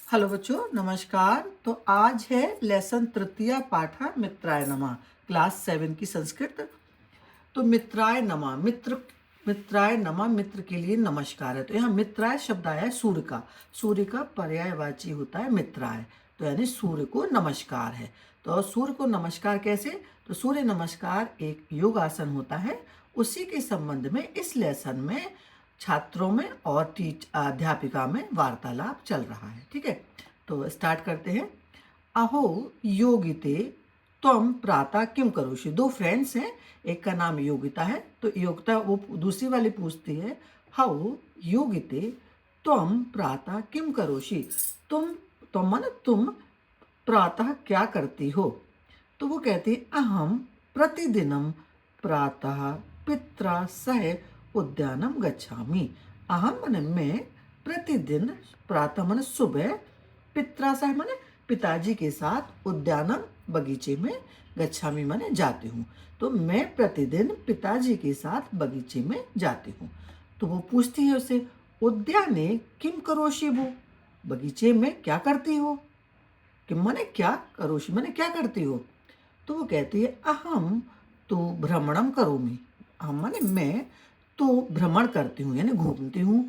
Hello बच्चों, नमस्कार। तो आज है लेसन तृतीय पाठ मित्राय नमः, क्लास 7 की संस्कृत। तो मित्राय नमः, मित्राय नमः, मित्र के लिए नमस्कार है। तो यहाँ मित्राय शब्द आया है सूर्य का। सूर्य का पर्यायवाची होता है मित्राय, तो यानी सूर्य को नमस्कार है। तो सूर्य को नमस्कार कैसे? तो सूर्य नमस्कार एक योगासन होता है। उसी के संबंध में इस लेसन में छात्रों में और अध्यापिका में वार्तालाप चल रहा है। ठीक है, तो स्टार्ट करते हैं। अहो योगिते त्वम प्रातः किम करोषि। दो फ्रेंड्स हैं, एक का नाम योगिता है। तो योगिता वो दूसरी वाली पूछती है, हाउ योगिते त्वम प्रातः किम करोषि। तुम माने तुम प्रातः क्या करती हो। तो वो कहती है, अहम प्रतिदिनम प्रातः पित्रा सह उद्यानम गच्छामि। अहम माने मैं, प्रतिदिन, प्रातः माने सुबह, पित्रा सह माने पिताजी के साथ, उद्यानम बगीचे में, गच्छामि माने जाती हूँ। तो मैं प्रतिदिन पिताजी के साथ बगीचे में जाती हूँ। तो वो पूछती है उसे, उद्याने किम करोषि भो, बगीचे में क्या करती हो। किम माने क्या, करोषि माने क्या करती हो। तो वो कहती है, अहम तो भ्रमणम करोमि। अहम माने मैं, तो भ्रमण करती हूँ यानी घूमती हूँ।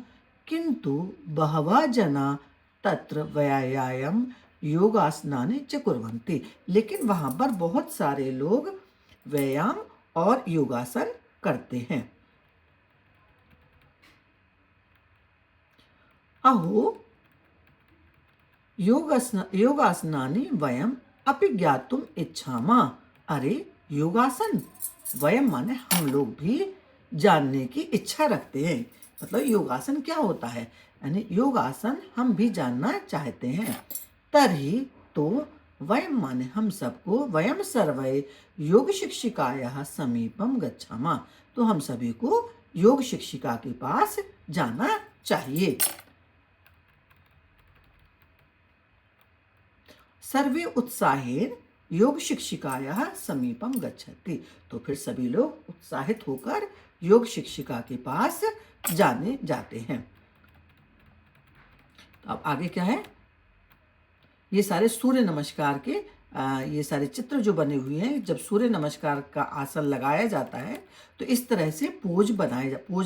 किंतु बहवः जना तत्र व्यायाम योगासनानि च कुर्वन्ति। लेकिन वहाँ पर बहुत सारे लोग व्यायाम और योगासन करते हैं। अहो योगासनानि वयम अपि ज्ञातुम इच्छामा। अरे योगासन, वयम माने हम लोग भी जानने की इच्छा रखते हैं। मतलब योगासन क्या होता है, यानी योगासन हम भी जानना चाहते हैं। तर्हि तो वयम माने हम सबको, वयम सर्वे योग शिक्षिकायाः समीपम गच्छामा। तो हम सभी को योग शिक्षिका के पास जाना चाहिए। सर्वे उत्साहेन योग शिक्षिकायाः समीपम गच्छति। तो फिर सभी लोग उत्साहित होकर योग शिक्षिका के पास जाने जाते हैं। तो अब आगे क्या है, ये सारे सूर्य नमस्कार के ये सारे चित्र जो बने हुए हैं, जब सूर्य नमस्कार का आसन लगाया जाता है तो इस तरह से पोज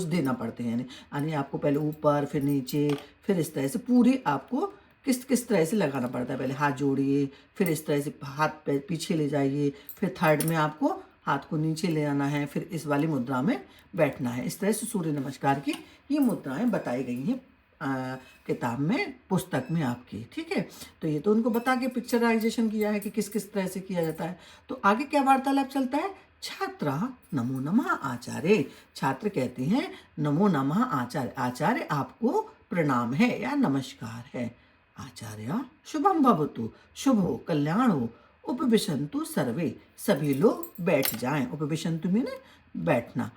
देना पड़ते हैं। यानी आपको पहले ऊपर, फिर नीचे, फिर इस तरह से पूरी आपको किस किस तरह से लगाना पड़ता है। पहले हाथ जोड़िए, फिर इस तरह से हाथ पीछे ले जाइए, फिर थर्ड में आपको हाथ को नीचे ले आना है, फिर इस वाली मुद्रा में बैठना है। इस तरह से सूर्य नमस्कार की ये मुद्राएं बताई गई हैं किताब में, पुस्तक में आपकी। ठीक है, तो ये तो उनको बता के पिक्चराइजेशन किया है कि किस किस तरह से किया जाता है। तो आगे क्या वार्तालाप चलता है, छात्रा नमो नमः आचार्य। छात्र कहते हैं नमो नमः आचार्य, आचार्य आपको प्रणाम है या नमस्कार है। आचार्य शुभम भवतु, शुभ हो, कल्याण हो। उपविशन्तु सर्वे, सभी लोग बैठ जाएं। उपविशन्तु माने बैठना,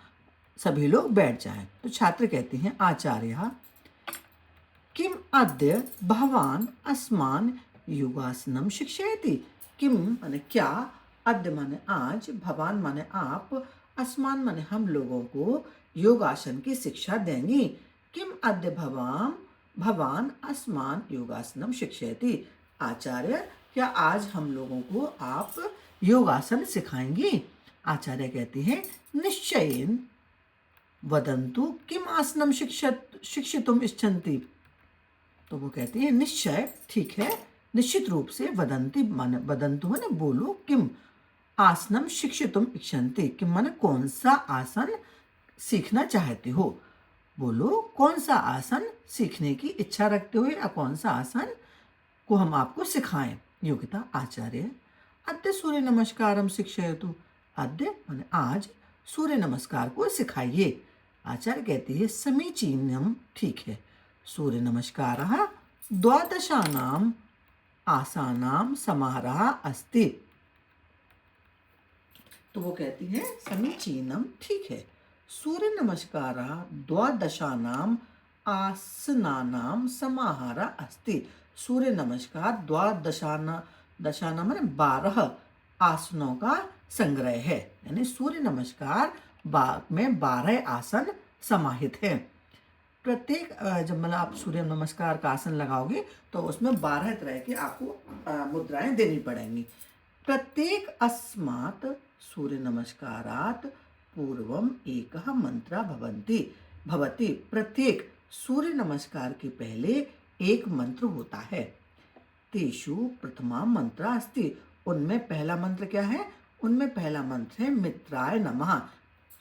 सभी लोग बैठ जाएं। तो छात्र कहते हैं, आचार्य किम अद्य भवान अस्मान योगासनम शिक्षयति। किम माने क्या, अद्य माने आज, भवान माने आप, अस्मान माने हम लोगों को योगासन की शिक्षा देंगी। किम अद्य भवान अस्मान योगासनम शिक्षयति। आचार्य क्या आज हम लोगों को आप योगासन सिखाएंगे। आचार्य कहते हैं, निश्चयेन वदन्तु किम आसनम शिक्षितुम इच्छन्ति। तो वो कहती है निश्चय, ठीक है, निश्चित रूप से, वदंती माने, वदंतु माने बोलो, किम आसनम शिक्षितुम इच्छन्ति। किम माने कौन सा आसन सीखना चाहते हो। बोलो कौन सा आसन सीखने की इच्छा रखते हो या कौन सा आसन को हम आपको सिखाएं। योगिता, आचार्य अद्य सूर्य नमस्कारम शिक्षयतु। अद्य माने आज, सूर्य नमस्कार को सिखाइए। आचार्य कहती है समीचीनम, ठीक है। सूर्य नमस्कारः द्वादशानाम् आसानां समाहारः अस्ति। तो वो कहती है समीचीनम, ठीक है। सूर्य नमस्कारः द्वादशानाम् आसनानां समाहारः अस्ति। सूर्य नमस्कार दशाना माने 12 आसनों का संग्रह है। यानी सूर्य नमस्कार में 12 आसन समाहित हैं। प्रत्येक जब मतलब आप सूर्य नमस्कार का आसन लगाओगे तो उसमें 12 तरह की आपको मुद्राएं देनी पड़ेंगी। प्रत्येक अस्मात् सूर्य नमस्कारात् पूर्वम एकः मंत्र भवति। प्रत्येक सूर्य नमस्कार के पहले एक मंत्र होता है। तेषु प्रथमा मंत्र अस्ति। उनमें पहला मंत्र क्या है? उनमें पहला मंत्र है मित्राय नमः।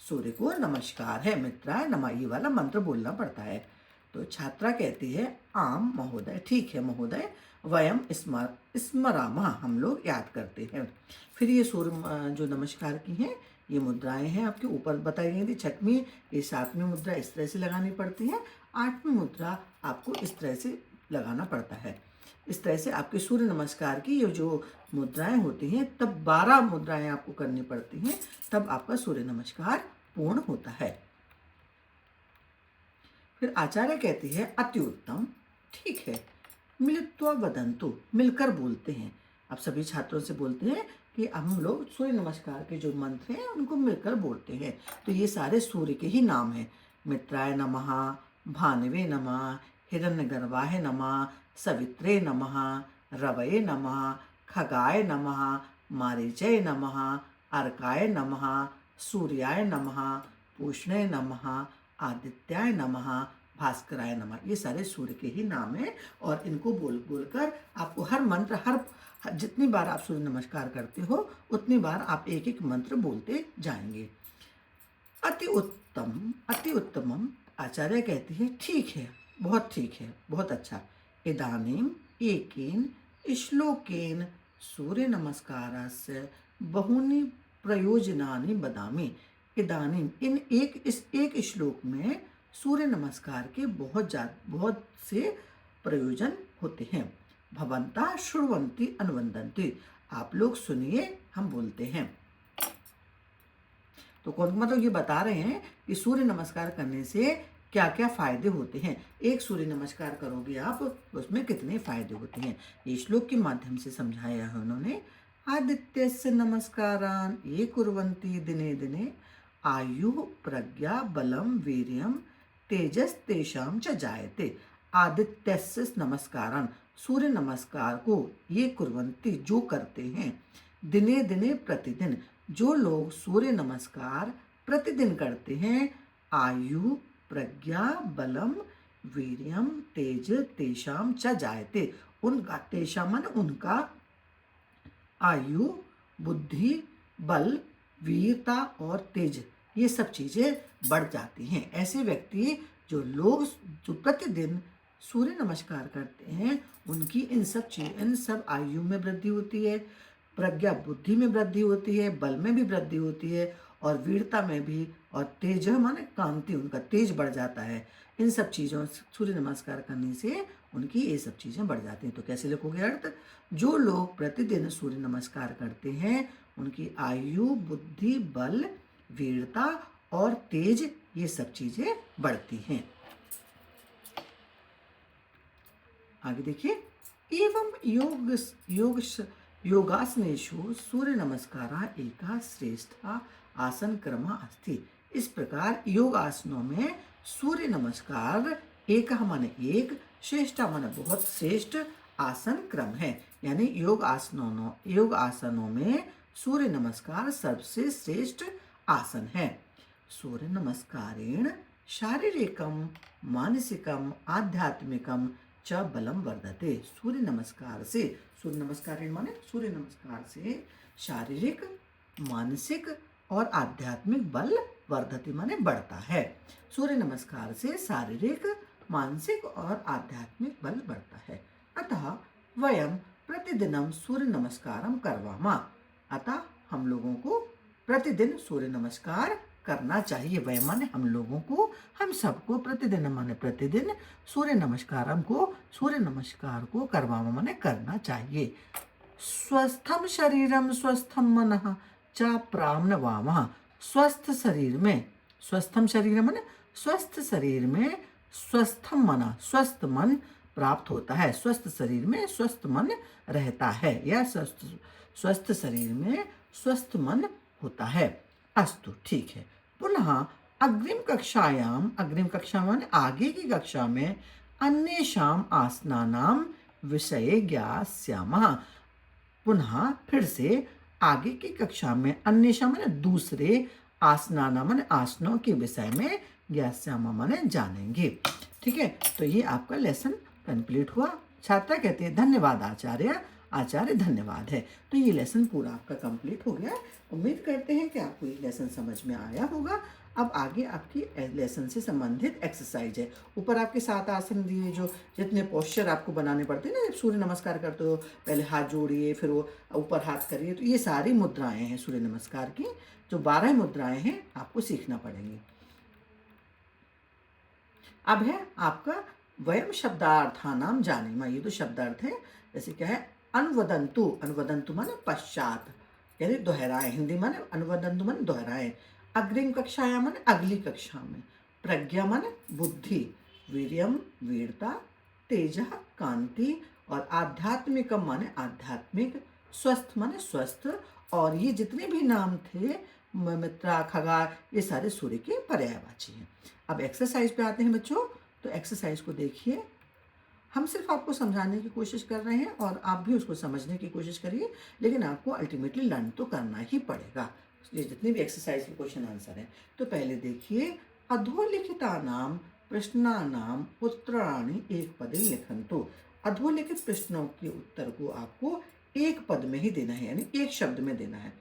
सूर्य को नमस्कार है, मित्राय नमः, ये वाला मंत्र बोलना पड़ता है। तो छात्रा कहती है आम महोदय, ठीक है महोदय, वयम स्मरामः, हम लोग याद करते हैं। फिर ये सूर्य जो नमस्कार की हैं ये मुद्राएं हैं आपके ऊपर बताई गई थी। छठवीं ये 7वीं मुद्रा इस तरह से लगानी पड़ती है, 8वीं मुद्रा आपको इस तरह से लगाना पड़ता है। इस तरह से आपके सूर्य नमस्कार की ये जो मुद्राएं होती हैं तब 12 मुद्राएं आपको करनी पड़ती हैं, तब आपका सूर्य नमस्कार पूर्ण होता है। फिर आचार्य कहती है अति उत्तम, ठीक है, मिलित्वा वदन्तु, मिलकर बोलते हैं। आप सभी छात्रों से बोलते हैं कि हम लोग सूर्य नमस्कार के जो मंत्र हैं उनको मिलकर बोलते हैं। तो ये सारे सूर्य के ही नाम हैं। मित्राय नमः, भानवे नमः, हिरण्यगर्भाय नमः, सवित्रे नमः, रवये नमः, खगाय नमः, मारीचय नमः, अर्काय नमः, सूर्याय नमः, पूष्णे नमः, आदित्याय नमः, भास्कराय नमः। ये सारे सूर्य के ही नाम हैं और इनको बोल बोलकर आपको हर मंत्र जितनी बार आप सूर्य नमस्कार करते हो उतनी बार आप एक एक मंत्र बोलते जाएंगे। अति उत्तम, अति उत्तमम, आचार्य कहती है ठीक है, बहुत ठीक है, बहुत अच्छा। इदानीम एकेन श्लोकेन सूर्य नमस्कारस्य बहूनि प्रयोजनानि वदामि। इदानीम, इस एक श्लोक में सूर्य नमस्कार के बहुत से प्रयोजन होते हैं। भवन्तः शृण्वन्ति अनुवदन्ति, आप लोग सुनिए, हम बोलते हैं। तो कौन मतलब ये बता रहे हैं कि सूर्य नमस्कार करने से क्या क्या फायदे होते हैं। एक सूर्य नमस्कार करोगे आप उसमें कितने फायदे होते हैं, ये श्लोक के माध्यम से समझाया है उन्होंने। आदित्यस्य नमस्कारान् ये कुर्वन्ति दिने दिने आयु प्रज्ञा बलम वीर्यम तेजस तेषाम च जायते। आदित्यस्य नमस्कारान्, सूर्य नमस्कार को ये कुर्वन्ति, जो करते हैं, दिने दिने प्रतिदिन, जो लोग सूर्य नमस्कार प्रतिदिन करते हैं, आयु प्रज्ञा बलम वीर्यम तेज तेषाम च जायते, उनका, तेषाम माने उनका, आयु बुद्धि बल वीरता और तेज, ये सब चीजें बढ़ जाती हैं। ऐसे व्यक्ति जो प्रतिदिन सूर्य नमस्कार करते हैं उनकी इन सब आयु में वृद्धि होती है, प्रज्ञा बुद्धि में वृद्धि होती है, बल में भी वृद्धि होती है और वीरता में भी, और तेज माने कांति, उनका तेज बढ़ जाता है। इन सब चीज़ों सूर्य नमस्कार करने से उनकी ये सब चीज़ें बढ़ जाती हैं। तो कैसे लिखोगे अर्थ? जो लोग प्रतिदिन सूर्य नमस्कार करते हैं उनकी आयु बुद्धि बल वीरता और तेज, ये सब चीज़ें बढ़ती हैं। आगे देखिए, एवं योगासनेषु सूर्य नमस्कार एका श्रेष्ठा आसन क्रम अस्ति। इस प्रकार योग आसनों में सूर्य नमस्कार एक माने एक, श्रेष्ठ माने बहुत श्रेष्ठ आसन क्रम है। यानी योग आसनों में सूर्य नमस्कार सबसे श्रेष्ठ आसन है। सूर्य नमस्कारेण शारीरिकम मानसिकम आध्यात्मिकम च बलम वर्धते। सूर्य नमस्कार माने सूर्य नमस्कार से शारीरिक मानसिक और आध्यात्मिक बल वर्धते माने बढ़ता है। सूर्य नमस्कार से शारीरिक मानसिक और आध्यात्मिक बल बढ़ता है। अतः वयम प्रतिदिनम सूर्य नमस्कारम करवामा। अतः हम लोगों को प्रतिदिन सूर्य नमस्कार करना चाहिए। वह माने हम लोगों को, हम सबको प्रतिदिन माने प्रतिदिन सूर्य नमस्कार को करवामा माने करना चाहिए। स्वस्थम शरीरम स्वस्थम मनः च प्राप्नुवामः। स्वस्थ शरीर में, स्वस्थम शरीर माने स्वस्थ शरीर में स्वस्थम मन, स्वस्थ मन प्राप्त होता है। स्वस्थ शरीर में स्वस्थ मन रहता है, या स्वस्थ शरीर में स्वस्थ मन होता है। अस्तु, ठीक है। पुनः अग्रिम कक्षा माने आगे की कक्षा में, अन्येषाम् आसनानां विषये ज्ञास्यामः। पुनः फिर से आगे की कक्षा में, अन्येषां माने दूसरे, आसनाना माने आसनों के विषय में, ज्ञास्यामः माने जानेंगे। ठीक है, तो ये आपका लेसन कंप्लीट हुआ। छात्रा कहती है धन्यवाद आचार्य, आचार्य धन्यवाद है। तो ये लेसन पूरा आपका कंप्लीट हो गया। उम्मीद करते हैं कि आपको ये लेसन समझ में आया होगा। अब आगे आपकी लेसन से संबंधित एक्सरसाइज है। ऊपर आपके 7 आसन दिए, जो जितने पोस्चर आपको बनाने पड़ते हैं ना, जब सूर्य नमस्कार करते हो, पहले हाथ जोड़िए, फिर वो ऊपर हाथ करिए, तो ये सारी मुद्राएं हैं सूर्य नमस्कार की। जो 12 मुद्राएं हैं आपको सीखना पड़ेंगी। अब है आपका वयम शब्दार्थानाम जानीमः। ये तो शब्दार्थ है। जैसे क्या है, अनुवदंतु, अनुवदंतु माने पश्चात, यानी दोहराए। हिंदी माने अनुवदंतु माने दोहराए। अग्रिम कक्षायां माने अगली कक्षा में। प्रज्ञा माने बुद्धि। वीर्यम वीरता। तेजः कांति। और आध्यात्मिकम माने आध्यात्मिक। स्वस्थ माने स्वस्थ। और ये जितने भी नाम थे, मित्रा, खगा, ये सारे सूर्य के पर्यायवाची हैं। अब एक्सरसाइज पे आते हैं बच्चों। तो एक्सरसाइज को देखिए। हम सिर्फ आपको समझाने की कोशिश कर रहे हैं और आप भी उसको समझने की कोशिश करिए, लेकिन आपको अल्टीमेटली लर्न तो करना ही पड़ेगा। ये जितने भी एक्सरसाइज के क्वेश्चन आंसर हैं। तो पहले देखिए, अधोलिखितानाम प्रश्नानाम उत्तराणि एक पदे लिखन्तु। अधोलिखित प्रश्नों के उत्तर को आपको एक पद में ही देना है, यानी एक शब्द में देना है।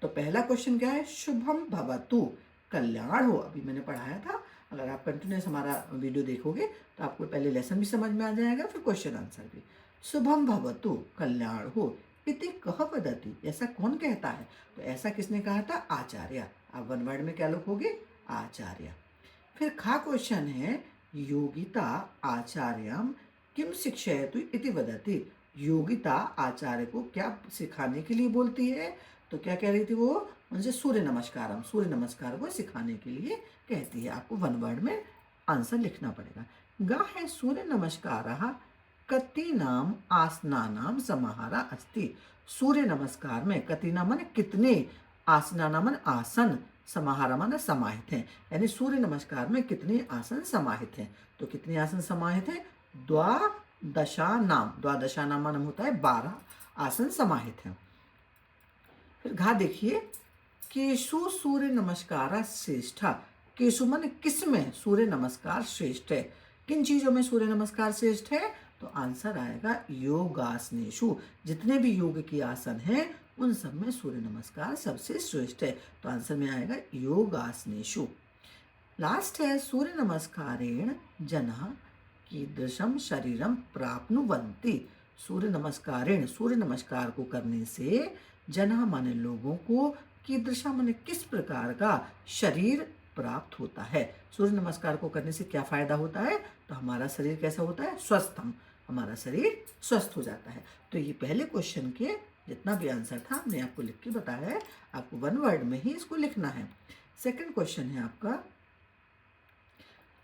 तो पहला क्वेश्चन क्या है, शुभम भवतु, कल्याण हो। अभी मैंने पढ़ाया था। अगर आप कंटिन्यूस हमारा वीडियो देखोगे तो आपको पहले लेसन भी समझ में आ जाएगा, फिर क्वेश्चन आंसर भी। शुभम भवतु, कल्याण हो। इति कह वदति, ऐसा कौन कहता है? तो ऐसा किसने कहा था? आचार्य। आप वन वर्ड में क्या लिखोगे? आचार्य। फिर खा क्वेश्चन है, योगिता आचार्यम किम शिक्षयतु इति वदति। योगिता आचार्य को क्या सिखाने के लिए बोलती है? तो क्या कह रही थी वो? उनसे सूर्य नमस्कारम, सूर्य नमस्कार को सिखाने के लिए कहती है। आपको वन वर्ड में आंसर लिखना पड़ेगा। गा है सूर्य नमस्कारः कतीनाम आसनानाम समाहारा अस्ति। सूर्य नमस्कार में कतीना माने कितने, आसनाना माने आसन, समाहारा माने समाहित हैं। यानी सूर्य नमस्कार में कितने आसन समाहित हैं। तो कितने आसन समाहित हैं? द्वादशानाम। द्वादशानाम माने होता है 12 आसन समाहित हैं। फिर घा देखिए, केशु सूर्य नमस्कार श्रेष्ठ। केशु माने किसमें सूर्य नमस्कार श्रेष्ठ है? किन चीजों में सूर्य नमस्कार श्रेष्ठ है? तो आंसर आएगा योगासनेशु। जितने भी योग की आसन हैं उन सब में सूर्य नमस्कार सबसे श्रेष्ठ है। तो आंसर में आएगा योगासनेशु। लास्ट है, सूर्य नमस्कारेण जनः कीदृशम शरीरम प्राप्नुवन्ति। सूर्य नमस्कारेण, सूर्य नमस्कार को करने से जनः माने लोगों को, कीदृशा माने किस प्रकार का शरीर प्राप्त होता है। सूर्य नमस्कार को करने से क्या फायदा होता है? तो हमारा शरीर कैसा होता है? स्वस्थ। हमारा शरीर स्वस्थ हो जाता है। तो ये पहले क्वेश्चन के जितना भी आंसर था हमने आपको लिख के बताया है। आपको वन वर्ड में ही इसको लिखना है। सेकंड क्वेश्चन है आपका,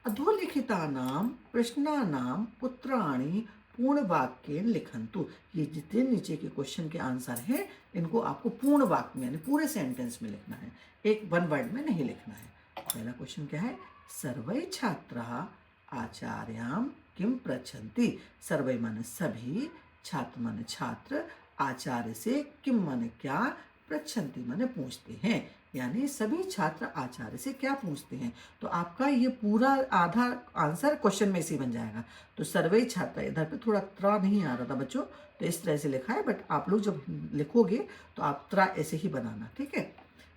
अधोलिखितानाम प्रश्नानाम उत्तराणि पूर्ण वाक्येन लिखन्तु। ये जितने नीचे के क्वेश्चन के आंसर हैं इनको आपको पूर्ण वाक्य में, यानी पूरे सेंटेंस में लिखना है, एक वन वर्ड में नहीं लिखना है। पहला क्वेश्चन क्या है, सर्वे छात्राः आचार्यां किम पृच्छन्ति। सर्वे माने सभी, छात्र माने छात्र, आचार्य से किम माने क्या, पृच्छन्ति माने पूछते हैं। यानी सभी छात्र आचार्य से क्या पूछते हैं। तो आपका ये पूरा आधा आंसर क्वेश्चन में से बन जाएगा। तो सर्वे छात्र, इधर पे थोड़ा त्रा नहीं आ रहा था बच्चों, तो इस तरह से लिखा है, बट आप लोग जब लिखोगे तो आप त्रा ऐसे ही बनाना, ठीक है।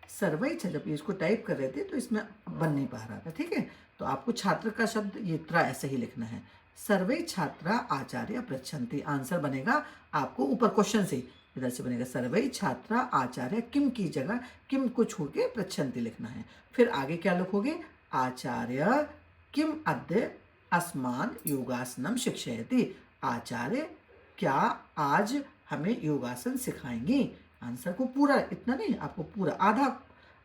सर्वे, जब इसको टाइप कर रहे थे तो इसमें बन नहीं पा रहा था, ठीक है। तो आपको छात्र का शब्द ये त्रा ऐसे ही लिखना है। सर्वे छात्रा आचार्य पृच्छन्ति, आंसर बनेगा आपको ऊपर क्वेश्चन से, इधर से बनेगा सर्वे छात्रा आचार्य किम की जगह किम को छोड़ के पृच्छन्ति लिखना है। फिर आगे क्या लिखोगे, आचार्य किम अद्य अस्मान योगासनम शिक्षयति। आचार्य क्या आज हमें योगासन सिखाएंगी। आंसर को पूरा, इतना नहीं, आपको पूरा आधा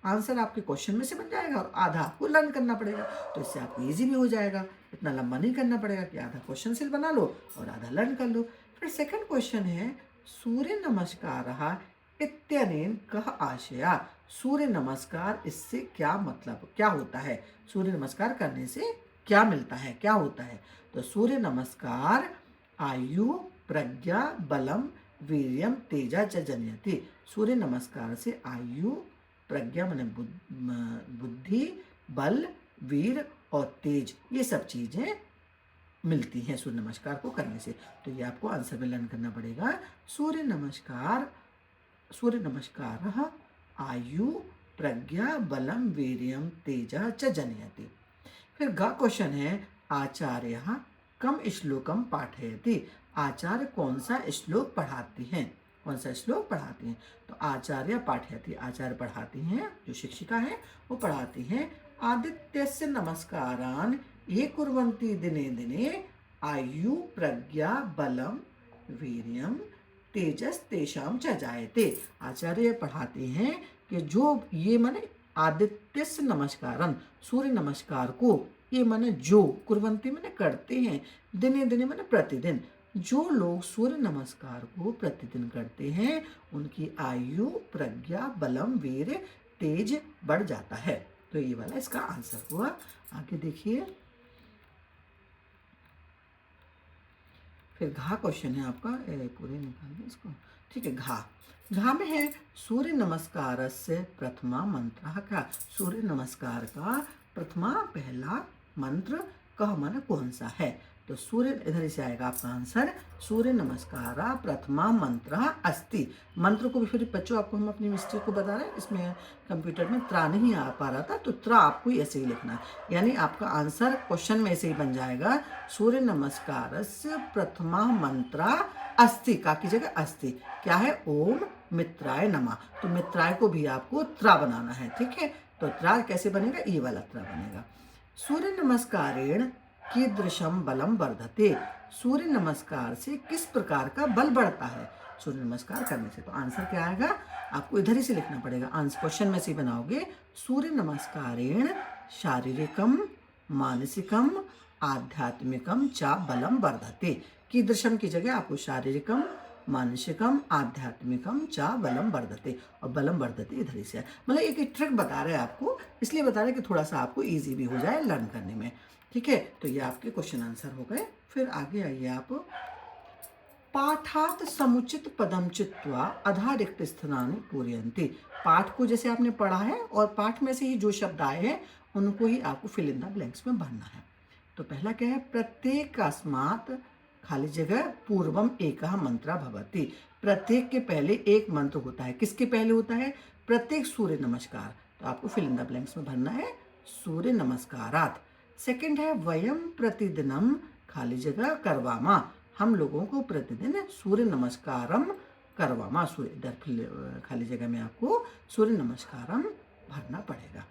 आंसर आपके क्वेश्चन में से बन जाएगा और आधा आपको लर्न करना पड़ेगा। तो इससे आपको इजी भी हो जाएगा, इतना लंबा नहीं करना पड़ेगा कि आधा क्वेश्चन से बना लो और आधा लर्न कर लो। फिर सेकंड क्वेश्चन है, सूर्य नमस्कारः इत्यनेन कः आशयः। सूर्य नमस्कार, इससे क्या मतलब, क्या होता है, सूर्य नमस्कार करने से क्या मिलता है, क्या होता है। तो सूर्य नमस्कार आयु प्रज्ञा बलम वीर्यम तेजा च जनयति। सूर्य नमस्कार से आयु प्रज्ञा माने बुद्धि, बल, वीर और तेज, ये सब चीजें मिलती हैं सूर्य नमस्कार को करने से। तो ये आपको आंसर में लर्न करना पड़ेगा। सूर्य नमस्कार, सूर्य नमस्कार आयु प्रज्ञा बलम वीर्यम तेजा च जनयति। फिर ग क्वेश्चन है, आचार्य कम श्लोकम पाठयति। आचार्य कौन सा श्लोक पढ़ाती हैं, कौन सा श्लोक पढ़ाती हैं। तो आचार्य पाठयति, आचार्य पढ़ाती हैं, जो शिक्षिका है वो पढ़ाती हैं। आदित्यस्य नमस्कारान ये कुर्वन्ति दिने दिने आयु प्रज्ञा बलम वीर्यम तेजस तेषाम च जायते। आचार्य पढ़ाते हैं कि जो ये माने आदित्यस्य नमस्कारन, सूर्य नमस्कार को, ये माने जो, कुर्वन्ति माने करते हैं, दिने दिने माने प्रतिदिन, जो लोग सूर्य नमस्कार को प्रतिदिन करते हैं उनकी आयु प्रज्ञा बलम वीर तेज बढ़ जाता है। तो ये वाला इसका आंसर हुआ। आगे देखिए, फिर घा क्वेश्चन है आपका, पूरे निकालिए इसको, ठीक है। घा में है सूर्य नमस्कार से प्रथमा मंत्र क्या, सूर्य नमस्कार का प्रथमा पहला मंत्र कह मन कौन सा है। तो सूर्य, इधर से आएगा आपका आंसर, सूर्य नमस्कार प्रथमा मंत्र अस्ति। मंत्र को भी फिर बच्चों आपको हम अपनी मिस्टेक को बता रहे हैं, इसमें कंप्यूटर में त्रा नहीं आ पा रहा था, तो त्रा आपको ऐसे ही लिखना है, यानी आपका आंसर क्वेश्चन में ऐसे ही बन जाएगा, सूर्य नमस्कार प्रथमा मंत्र अस्ति, का की जगह अस्ति, क्या है, ओम मित्राय नमः। तो मित्राय को भी आपको त्रा बनाना है, ठीक है। तो त्रा कैसे बनेगा, ये वाला त्रा बनेगा। सूर्य नमस्कारेण कीदृशम बलम वर्धते। सूर्य नमस्कार से किस प्रकार का बल बढ़ता है सूर्य नमस्कार करने से। तो आंसर क्या आएगा, आपको इधर ही से लिखना पड़ेगा, आंसर क्वेश्चन में से बनाओगे। सूर्य नमस्कारेण शारीरिकम मानसिकम आध्यात्मिकम चा बलम वर्धते। कीदृशम की जगह आपको शारीरिकम मानसिकम आध्यात्मिकम चा बलम वर्धते, और बलम वर्धते इधर ही से, मतलब एक ट्रिक बता रहे हैं आपको, इसलिए बता रहे हैं कि थोड़ा सा आपको इजी भी हो जाए लर्न करने में, ठीक है। तो ये आपके क्वेश्चन आंसर हो गए। फिर आगे आइए आप, पाठात समुचित पदम चित्वा अधा रिक्त स्थानानि पूरयन्ति। पाठ को जैसे आपने पढ़ा है और पाठ में से ही जो शब्द आए हैं उनको ही आपको फिल इन द ब्लैंक्स में भरना है। तो पहला क्या है, प्रत्येक अस्मात् खाली जगह पूर्वम एक मंत्र भवति। प्रत्येक के पहले एक मंत्र होता है, किसके पहले होता है, प्रत्येक सूर्य नमस्कार। तो आपको फिल इन द ब्लैंक्स में भरना है सूर्य नमस्कारात। सेकंड है वयम प्रतिदिनम खाली जगह करवामा। हम लोगों को प्रतिदिन सूर्य नमस्कारम करवामा, सूर्य इधर खाली जगह में आपको सूर्य नमस्कारम भरना पड़ेगा।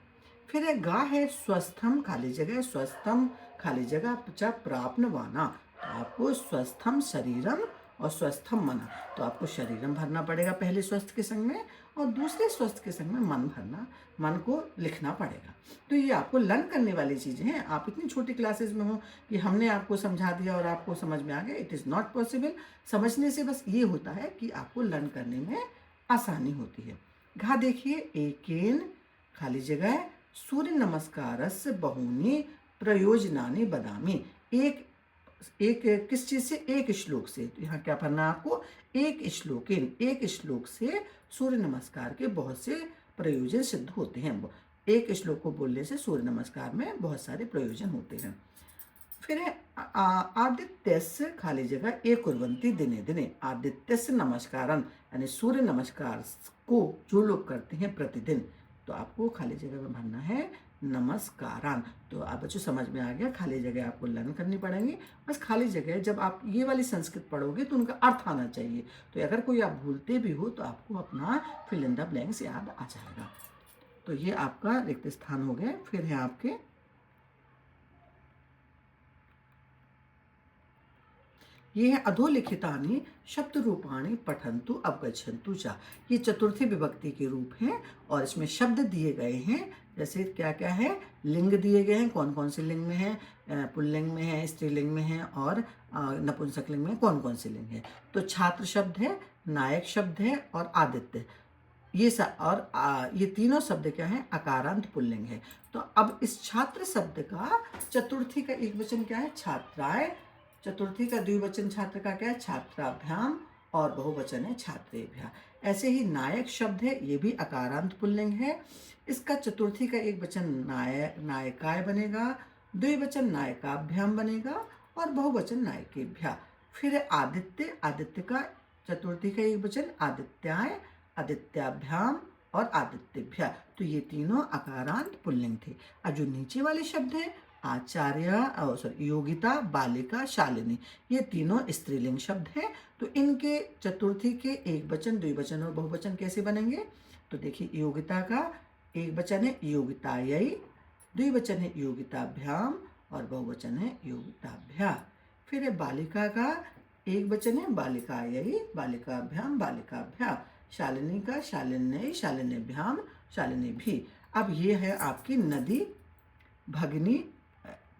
फिर है गा है स्वस्थम खाली जगह स्वस्थम खाली जगह च प्राप्नवाना। तो आपको स्वस्थम शरीरम और स्वस्थम मना, तो आपको शरीरम भरना पड़ेगा पहले स्वस्थ के संग में, और दूसरे स्वस्थ के संग में मन भरना, मन को लिखना पड़ेगा। तो ये आपको लर्न करने वाली चीज़ें हैं। आप इतनी छोटी क्लासेस में हो कि हमने आपको समझा दिया और आपको समझ में आ गया, इट इज़ नॉट पॉसिबल। समझने से बस ये होता है कि आपको लर्न करने में आसानी होती है। घा देखिए, एकेन खाली जगह सूर्य नमस्कारस्य बहूनि प्रयोजनानि बदामी। एक किस चीज से, एक श्लोक से। तो यहाँ क्या पढ़ना है आपको, एक श्लोक से सूर्य नमस्कार के बहुत से प्रयोजन सिद्ध होते हैं। एक श्लोक को बोलने से सूर्य नमस्कार में बहुत सारे प्रयोजन होते हैं। फिर है आदित्यस्य खाली जगह एक कुर्वन्ति दिने दिने। आदित्यस्य नमस्कारन यानी सूर्य नमस्कार को जो लोग करते हैं प्रतिदिन, तो आपको खाली जगह में भरना है नमस्कारान। तो आप बच्चों समझ में आ गया, खाली जगह आपको लर्न करनी पड़ेंगी। बस खाली जगह जब आप ये वाली संस्कृत पढ़ोगे तो उनका अर्थ आना चाहिए। तो अगर कोई आप भूलते भी हो तो आपको अपना फिल इन द ब्लैंक्स याद आ जाएगा। तो ये आपका रिक्त स्थान हो गया। फिर है आपके ये है अधोलिखितानि शब्द रूपाणी पठंतु अवगच्छन्तु च। ये चतुर्थी विभक्ति के रूप हैं और इसमें शब्द दिए गए हैं। जैसे क्या क्या है, लिंग दिए गए हैं, कौन कौन से लिंग में है, पुल्लिंग में है, स्त्रीलिंग में है, और नपुंसक लिंग में कौन कौन से लिंग है। तो छात्र शब्द है, नायक शब्द है और आदित्य, और ये तीनों शब्द क्या है, अकारांत पुल्लिंग है। तो अब इस छात्र शब्द का चतुर्थी का एक वचन क्या है, छात्राय। चतुर्थी का द्विवचन छात्र का क्या है, छात्राभ्याम। और बहुवचन है छात्रेभ्यः। ऐसे ही नायक शब्द है, ये भी अकारांत पुल्लिंग है। इसका चतुर्थी का एक वचन नायकाय बनेगा, द्विवचन नायकाभ्याम बनेगा और बहुवचन नायकेभ्यः। फिर है आदित्य। आदित्य का चतुर्थी का एक वचन आदित्याय, आदित्याभ्याम और आदित्यभ्यः। तो ये तीनों अकारांत पुल्लिंग थे। अब जो नीचे वाले शब्द हैं, आचार्य, योगिता, बालिका, शालिनी, ये तीनों स्त्रीलिंग शब्द हैं। तो इनके चतुर्थी के एक वचन, द्विवचन और बहुवचन कैसे बनेंगे? तो देखिए, योगिता का एक वचन है योगितायै, द्विवचन है योगिताभ्याम और बहुवचन है योगिताभ्या। फिर है बालिका का एक वचन है बालिकायै, बालिकाभ्याम, बालिकाभ्या। शालिनी का शालिन्यै, शालिनीभ्याम, शालिनीभी। अब ये है आपकी नदी, भगनी।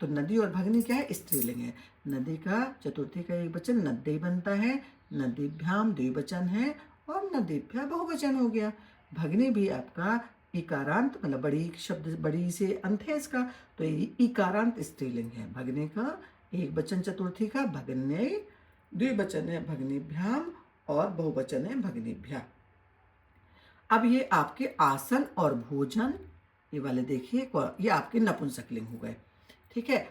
तो नदी और भगनी क्या है, स्त्रीलिंग है। नदी का चतुर्थी का एक वचन नद्यै बनता है, नदीभ्याम द्विवचन है और नदीभ्या बहुवचन हो गया। भगनी भी आपका इकारांत, मतलब बड़ी शब्द, बड़ी से अंत है इसका, तो ये इकारांत स्त्रीलिंग है। भगनी का एक वचन चतुर्थी का भगन्यै, द्विवचन है भगनीभ्याम और बहुवचन है भगनीभ्या। अब ये आपके आसन और भोजन, ये वाले देखिए, ये आपके नपुंसकलिंग हो गए। ठीक है,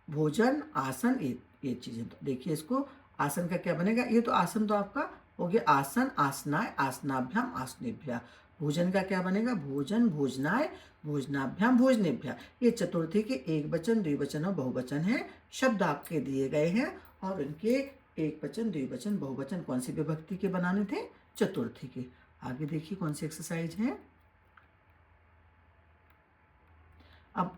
भोजन, आसन, ये चीजें। तो देखिए इसको, आसन का क्या बनेगा, ये तो आसन तो आपका हो गया आसन, आसनाय, आसनाभ्याम, आसनेभ्या। भोजन का क्या बनेगा, भोजन, भोजनाय, भोजनाभ्याम, भोजनेभ्या। ये चतुर्थी के एक वचन, द्विवचन और बहुवचन है। शब्द आपके दिए गए हैं और इनके एक वचन, द्विवचन, बहुवचन कौन सी विभक्ति के बनाने थे, चतुर्थी के। आगे देखिए कौन सी एक्सरसाइज है। अब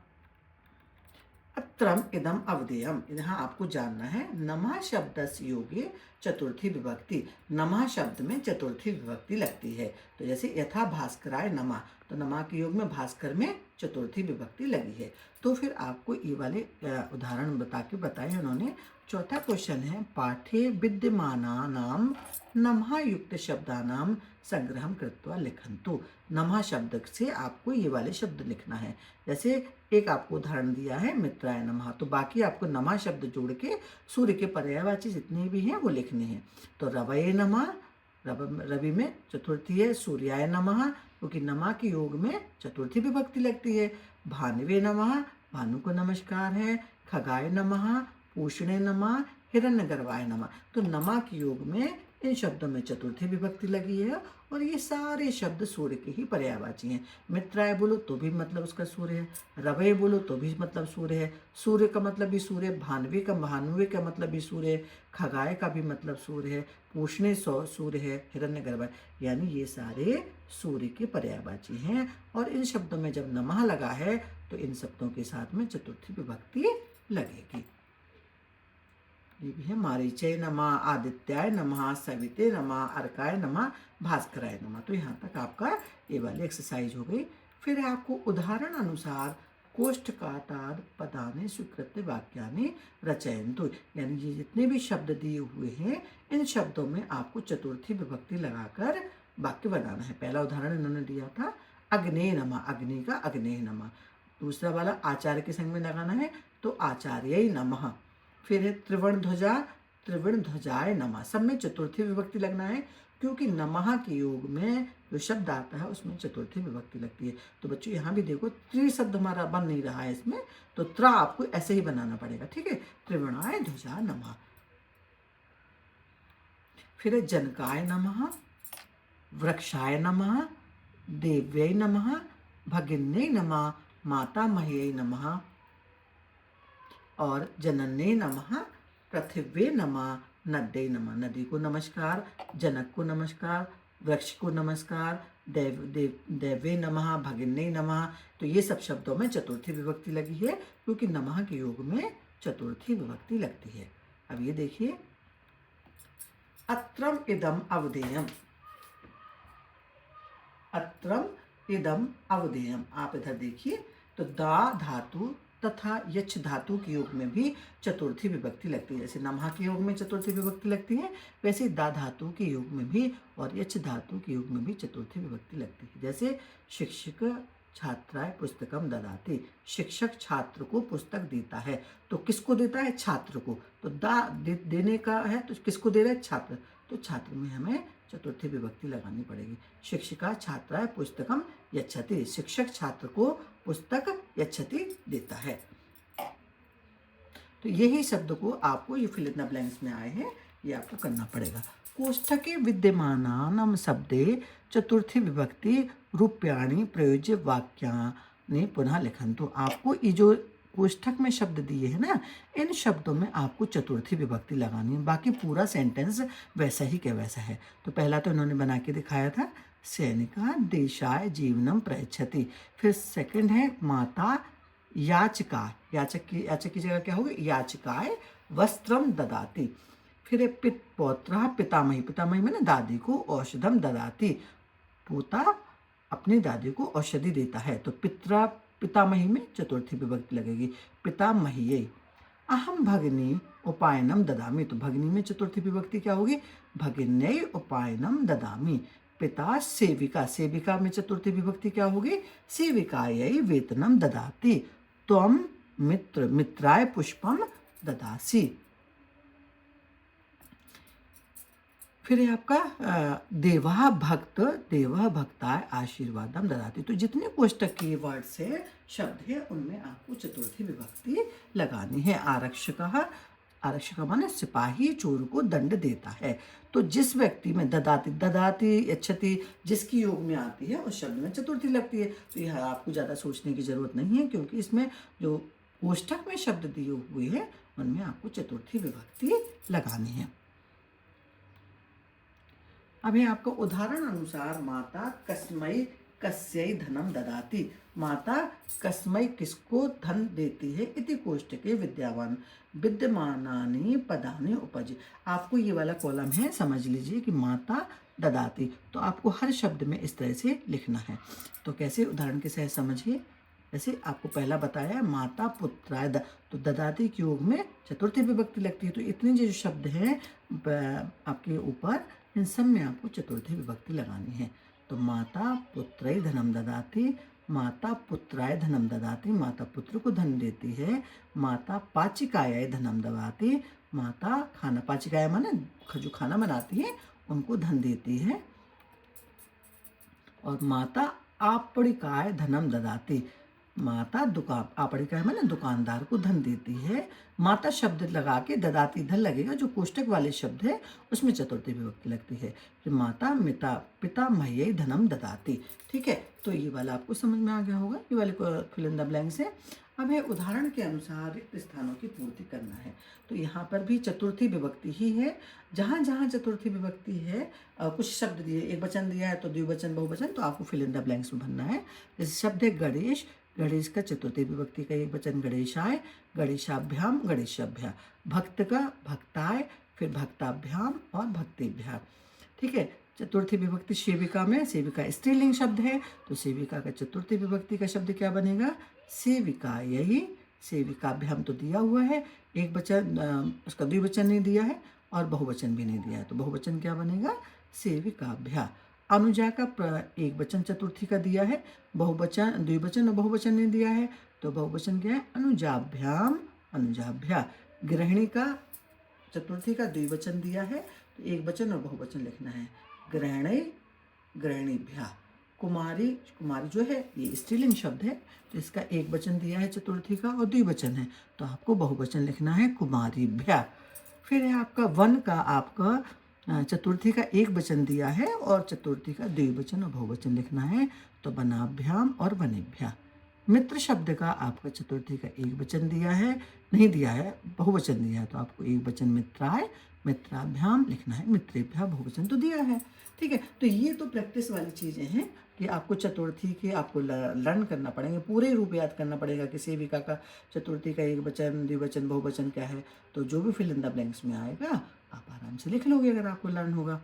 अत्रम इदम अवधेयम, यहाँ आपको जानना है नमः शब्दस्य योगे चतुर्थी विभक्ति। नमः शब्द में चतुर्थी विभक्ति लगती है। तो जैसे यथा भास्कराय नमः, तो नमः के योग में भास्कर में चतुर्थी विभक्ति लगी है। तो फिर आपको ये वाले उदाहरण बताए उन्होंने। चौथा क्वेश्चन है, पाठे विद्यमानानां नमः युक्त शब्दानां संग्रहम कृत्वा लिखन्तु। नमः शब्द से आपको ये वाले शब्द लिखना है। जैसे एक आपको उदाहरण दिया है मित्राय नमः, तो बाकी आपको नमः शब्द जोड़ के सूर्य के पर्यायवाची जितने भी हैं वो लिखने हैं। तो रवये नमः, रवि में चतुर्थी है। सूर्याय नमः, क्योंकि नमः के योग में चतुर्थी विभक्ति लगती है। भानुवे नमः, भानु को नमस्कार है। खगाय नमः, पूषणे नमः, हिरण्यगर्भाय नमः। तो नमः के योग में इन शब्दों में चतुर्थी विभक्ति लगी है और ये सारे शब्द सूर्य के ही पर्यायवाची हैं। मित्राय बोलो तो भी मतलब उसका सूर्य है, रवये बोलो तो भी मतलब सूर्य है, सूर्य का मतलब भी सूर्य है, भानुवे का मतलब भी सूर्य है, खगाय का भी मतलब सूर्य है, पूषणे सूर्य है, हिरण्यगर्भ, यानी ये सारे सूर्य के पर्यायवाची हैं। और इन शब्दों में जब नमः लगा है तो इन शब्दों के साथ में चतुर्थी विभक्ति लगेगी। ये भी है मारीचय नमः, आदित्याय नमः, सविते नमः, अर्काय नमः, भास्कराय नमः। तो यहाँ तक आपका ये वाली एक्सरसाइज हो गई। फिर आपको उदाहरण अनुसार कोष्ठकाताद पदानि स्वीकृत्य वाक्यानि रचयन्तु, यानी ये जितने भी शब्द दिए हुए हैं इन शब्दों में आपको चतुर्थी विभक्ति लगाकर वाक्य बनाना है। पहला उदाहरण इन्होंने दिया था अग्ने नमः, अग्नि का अग्ने नमः। दूसरा वाला आचार्य के संग में लगाना है, तो आचार्य नमः। फिर है त्रिवर्ण ध्वजा, त्रिवर्ण ध्वजाय नमः। सब में चतुर्थी विभक्ति लगना है, क्योंकि नमः के योग में जो शब्द आता है उसमें चतुर्थी विभक्ति लगती है। तो बच्चों यहाँ भी देखो त्रि शब्द हमारा बन नहीं रहा है इसमें, तो त्रा आपको ऐसे ही बनाना पड़ेगा। ठीक है, त्रिवर्णाय ध्वजा नमः। फिर है जनकाय नमः, वृक्षाय नमः, देव्यै नमः, भगिन्यै नमः, मातामह्यै नमः और जनन्यै नमः, पृथिव्यै नमः, नद्यै नमः। नदी को नमस्कार, जनक को नमस्कार, वृक्ष को नमस्कार, देव्यै नमः, भगिन्यै नमः। तो ये सब शब्दों में चतुर्थी विभक्ति लगी है, क्योंकि नमः के योग में चतुर्थी विभक्ति लगती है। अब ये देखिए, अत्रम इदम अवधेयम, अत्रम इदम अवधेयम। आप इधर देखिए, तो दा धातु तथा यच्छ धातु के योग में भी चतुर्थी विभक्ति लगती है। जैसे नमः के योग में चतुर्थी विभक्ति लगती है, वैसे दा धातु के योग में भी और यच्छ धातु के योग में भी चतुर्थी विभक्ति लगती है। जैसे शिक्षक छात्राय पुस्तकम ददाति, शिक्षक छात्र को पुस्तक देता है। तो किसको देता है? छात्र को। तो देने का है तो किसको दे रहा है? छात्र। तो छात्र में हमें चतुर्थी विभक्ति लगानी पड़ेगी। शिक्षिका छात्राय पुस्तकम यच्छति, शिक्षक छात्र को पुस्तक यच्छति देता है। तो यही शब्द को आपको ये फिल इन द ब्लैंक्स में आए हैं, ये आपको करना पड़ेगा। कोष्ठके विद्यमानानां शब्दे चतुर्थी विभक्ति रूप्याणि प्रयोज्य वाक्यानि पुनः लिखन्तु। आपको ये जो कोष्ठक में शब्द दिए हैं ना, इन शब्दों में आपको चतुर्थी विभक्ति लगानी है। बाकी पूरा सेंटेंस वैसा ही के वैसा है। तो पहला तो इन्होंने बना के दिखाया था, सैनिका देशाय जीवनम प्रयच्छति। फिर सेकंड है माता याचिका, याचक की जगह क्या होगी? याचिकाय वस्त्रम ददाति। फिर पौत्र पितामही, पितामही में ना दादी को औषधम ददाति, पोता अपनी दादी को औषधि देता है। तो पितामही में चतुर्थी विभक्ति लगेगी, पितामही। अहम भगिनी उपायनम ददामी, तो भगिनी में चतुर्थी विभक्ति क्या होगी? भगिन्यै उपायनम ददामी। पिता सेविका, सेविका में चतुर्थी विभक्ति क्या होगी? सेविकायै वेतनम ददाति। त्वम मित्र, मित्राय पुष्पम ददासी। फिर है आपका देवः भक्त, देवः भक्ताय आशीर्वादम ददाति। तो जितने कोष्टक के वर्ड्स है, शब्द है, उनमें आपको चतुर्थी विभक्ति लगानी है। आरक्षकः, आरक्षक माने सिपाही चोर को दंड देता है। तो जिस व्यक्ति में ददाति, ददाति यच्छति जिसकी योग में आती है उस शब्द में चतुर्थी लगती है। तो यह आपको ज़्यादा सोचने की जरूरत नहीं है, क्योंकि इसमें जो कोष्ठक में शब्द दिए हुए हैं उनमें आपको चतुर्थी विभक्ति लगानी है। अभी आपको उदाहरण अनुसार माता कस्मै कस्यै धनम ददाति, माता कस्मै किसको धन देती है, इति कोष्ठके विद्यमानानि पदानि उपज। आपको ये वाला कॉलम है, समझ लीजिए कि माता ददाति, तो आपको हर शब्द में इस तरह से लिखना है। तो कैसे? उदाहरण के साथ समझिए। जैसे आपको पहला बताया है माता पुत्राय, तो ददाति के योग में चतुर्थी विभक्ति लगती है। तो इतने जो शब्द हैं आपके ऊपर, इन सब में आपको चतुर्थी विभक्ति लगानी है। तो माता पुत्रै धनम ददाति, माता पुत्राय धनम ददाति, माता पुत्र को धन देती है। माता पाचिकाय धनम ददाति, माता खाना, पाचिकाय माने जो खाना बनाती है उनको धन देती है। और माता आपड़िकाय धनम ददाति, माता दुकान, आपड़िकाय माने दुकानदार को धन देती है। माता शब्द लगा के ददाती धन लगेगा, जो कोष्टक वाले शब्द है उसमें चतुर्थी विभक्ति लगती है। फिर माता पिता मह्यै धनम ददाति। ठीक है, तो ये वाला आपको समझ में आ गया होगा, ये वाले को फिल इन द ब्लैंक्स है। अब है उदाहरण के अनुसार रिक्त स्थानों की पूर्ति करना है। तो यहाँ पर भी चतुर्थी विभक्ति ही है। जहाँ जहाँ चतुर्थी विभक्ति है, कुछ शब्द दिए, एक वचन दिया है तो द्विवचन बहुवचन, तो आपको फिल इन द ब्लैंक्स में भरना है। जैसे शब्द है गणेश, गणेश का चतुर्थी विभक्ति का एक वचन गणेशाय, गणेशाभ्याम, गणेशाभ्या। भक्त का भक्ताय, फिर भक्ताभ्याम और भक्तिभ्या। ठीक है, चतुर्थी विभक्ति सेविका में, सेविका स्त्रीलिंग शब्द है, तो सेविका का चतुर्थी विभक्ति का शब्द क्या बनेगा? सेविका। यही सेविकाभ्याम तो दिया हुआ है, एक वचन, उसका द्विवचन नहीं दिया है और बहुवचन भी नहीं दिया है, तो बहुवचन क्या बनेगा? सेविकाभ्या। अनुजा का एक वचन चतुर्थी का दिया है, बहुवचन, द्विवचन और बहुवचन नहीं दिया है, तो बहुवचन क्या है? अनुजाभ्याम, अनुजाभ्या। गृहिणी का चतुर्थी का द्विवचन दिया है, तो एक वचन और बहुवचन लिखना है, गृहिणी, गृहिणीभ्या। कुमारी, कुमारी जो है ये स्त्रीलिंग शब्द है, तो इसका एक वचन दिया है चतुर्थी का और द्विवचन है, तो आपको बहुवचन लिखना है, कुमारीभ्या। फिर है आपका वन का, आपका चतुर्थी का एक वचन दिया है और चतुर्थी का द्विवचन और बहुवचन लिखना है, तो वनाभ्याम और वनेभ्या। मित्र शब्द का आपका चतुर्थी का एक वचन दिया है, नहीं दिया है, बहुवचन दिया है, तो आपको एक वचन मित्राय, मित्राभ्याम लिखना है, मित्रेभ्या बहुवचन तो दिया है। ठीक है, तो ये तो प्रैक्टिस वाली चीज़ें हैं कि आपको चतुर्थी के आपको लर्न करना पड़ेंगे, पूरे रूप याद करना पड़ेगा कि सेविका का चतुर्थी का एक वचन, द्विवचन, बहुवचन क्या है। तो जो भी फिल इन द ब्लैंक्स में आएगा आप आराम से लिख लोगे अगर आपको लर्न होगा।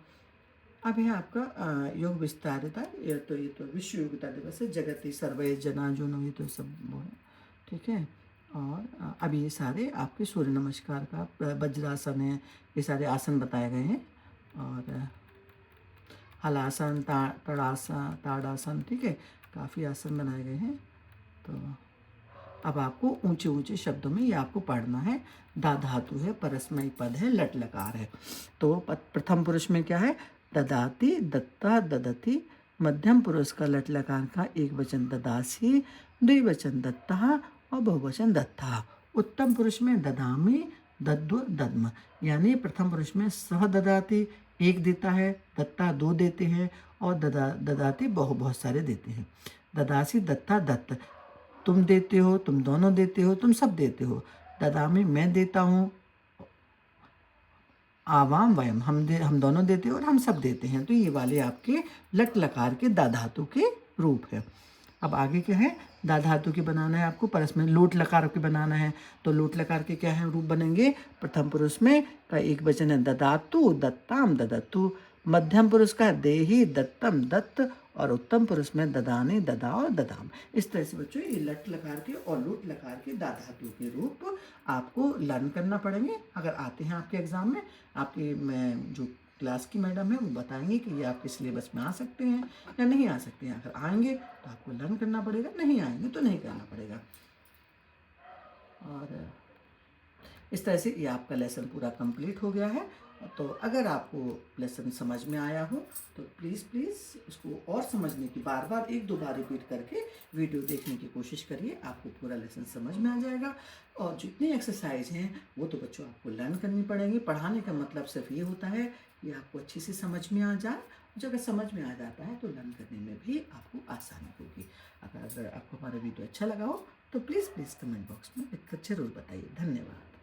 अब है आपका योग विस्तारिता, ये तो विश्व योग्यता दिवस है, जगति सर्वे जना जो नो, ये तो सब वो है। ठीक है, और अब ये सारे आपके सूर्य नमस्कार का वज्रासन है, ये सारे आसन बताए गए हैं। और हलासन, तड़ासन, ताड़ासन, ठीक है, काफ़ी आसन बनाए गए हैं। तो अब आपको ऊंचे ऊंचे शब्दों में ये आपको पढ़ना है। दा धातु है, परस्मयी पद है, लट लकार है। तो प्रथम पुरुष में क्या है? ददाति, दत्ता, ददति। मध्यम पुरुष का लट लकार का एक वचन ददासी, द्विवचन दत्ता और बहुवचन दत्ता। उत्तम पुरुष में ददामी, दद्व, दद्म। यानी प्रथम पुरुष में सह ददाति एक देता है, दत्ता दो देते हैं और ददाति बहुत सारे देते हैं। ददासी, दत्ता, दत्त। तुम देते हो, तुम दोनों देते हो, तुम सब देते हो। ददामी मैं देता हूँ, आवाम वयम हम दोनों देते हैं और हम सब देते हैं। तो ये वाले आपके लट लकार के दा धातु के रूप है। अब आगे क्या है? दा धातु के बनाना है आपको, परस्मय लोट लकार के बनाना है। तो लोट लकार के क्या है रूप बनेंगे? प्रथम पुरुष में का एक वचन है ददातु, दत्ताम, ददत्तु। मध्यम पुरुष का देही, दत्तम, दत्त। और उत्तम पुरुष में ददाने, ददा और ददाम। इस तरह से बच्चों ये लट लकार के और लोट लकार के दा धातु के रूप आपको लर्न करना पड़ेंगे। अगर आते हैं आपके एग्जाम में, आपके मैं जो क्लास की मैडम है वो बताएंगे कि ये आपके सिलेबस में आ सकते हैं या नहीं आ सकते हैं। अगर आएंगे तो आपको लर्न करना पड़ेगा, नहीं आएंगे तो नहीं करना पड़ेगा। और इस तरह से ये आपका लेसन पूरा कंप्लीट हो गया है। तो अगर आपको लेसन समझ में आया हो तो प्लीज़ इसको और समझने की बार बार एक दो बार रिपीट करके वीडियो देखने की कोशिश करिए। आपको पूरा लेसन समझ में आ जाएगा। और जितनी एक्सरसाइज हैं वो तो बच्चों आपको लर्न करनी पड़ेंगी। पढ़ाने का मतलब सिर्फ ये होता है कि आपको अच्छे से समझ में आ जाए। जब अगर समझ में आ जाता है तो लर्न करने में भी आपको आसानी होगी। अगर आपको हमारा वीडियो अच्छा लगा हो तो प्लीज़ कमेंट बॉक्स में लिखकर जरूर बताइए। धन्यवाद।